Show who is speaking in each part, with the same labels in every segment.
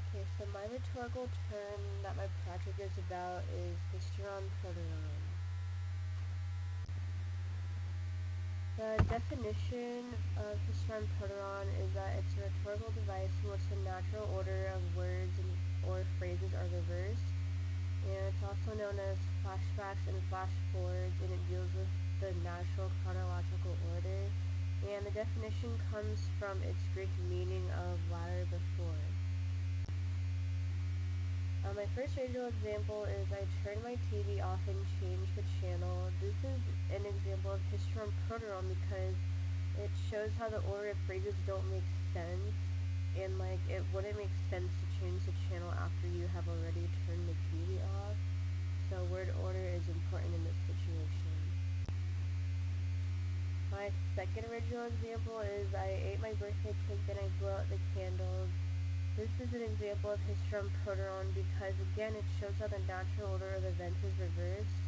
Speaker 1: Okay, so my rhetorical term that my project is about is Hysteron Proteron. The definition of Hysteron Proteron is that it's a rhetorical device in which the natural order of words or phrases are reversed, and it's also known as flashbacks and flashforwards, and it deals with the natural chronological order, and the definition comes from its Greek meaning of latter before. My first visual example is I turn my TV off and change the channel. This is an example of Hysteron Proteron because it shows how the order of phrases don't make sense, and it wouldn't make sense to change the channel after you have already turned the TV off. So word order is important in this situation. My second original example is I ate my birthday cake and I blew out the candles. This is an example of Hysteron Proteron because, again, it shows how the natural order of events is reversed,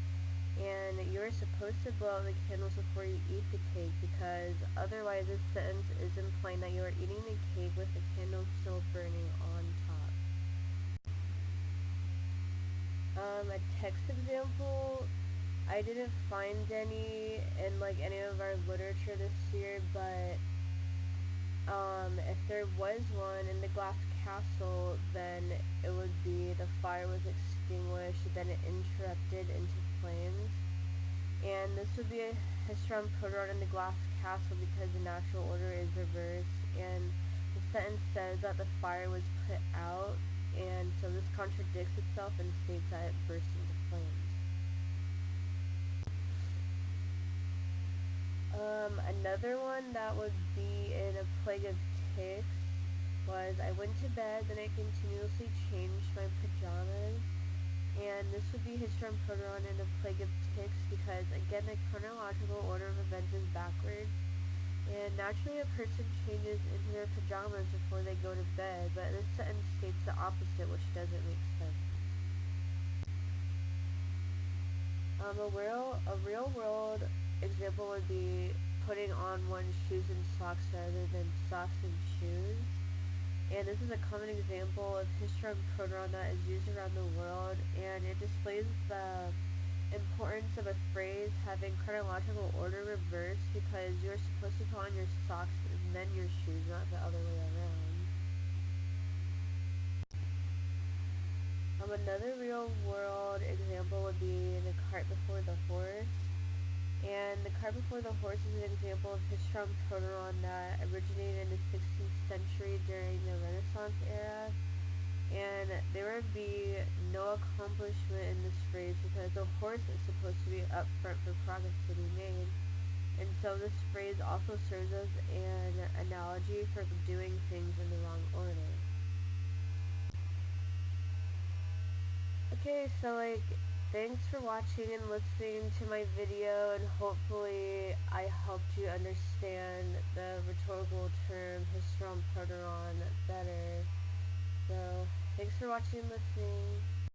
Speaker 1: and you're supposed to blow out the candles before you eat the cake because otherwise this sentence is implying that you are eating the cake with the candles still burning on top. A text example, I didn't find any in any of our literature this year, but if there was one in the glass castle, then it would be the fire was extinguished, then it interrupted into flames. And this would be a Hysteron Proteron in the glass castle because the natural order is reversed, and the sentence says that the fire was put out, and so this contradicts itself and states that it burst into flames. Another one that would be in a plague of ticks was I went to bed, then I continuously changed my pajamas, and this would be Hysteron Proteron in a plague of ticks because, again, the chronological order of events is backwards, and naturally a person changes into their pajamas before they go to bed, but this sentence states the opposite, which doesn't make sense. A real world example would be putting on one's shoes and socks rather than socks and shoes. And this is a common example of Hysteron Proteron that is used around the world, and it displays the importance of a phrase having chronological order reversed because you're supposed to put on your socks and then your shoes, not the other way around. Another real world example would be the cart before the horse. And the cart before the horse is an example of Hysteron Proteron that originated in the 16th century during the Renaissance era. And there would be no accomplishment in this phrase because the horse is supposed to be up front for progress to be made. And so this phrase also serves as an analogy for doing things in the wrong order. Okay, so thanks for watching and listening to my video, and hopefully I helped you understand the rhetorical term Hysteron Proteron better. So, thanks for watching and listening.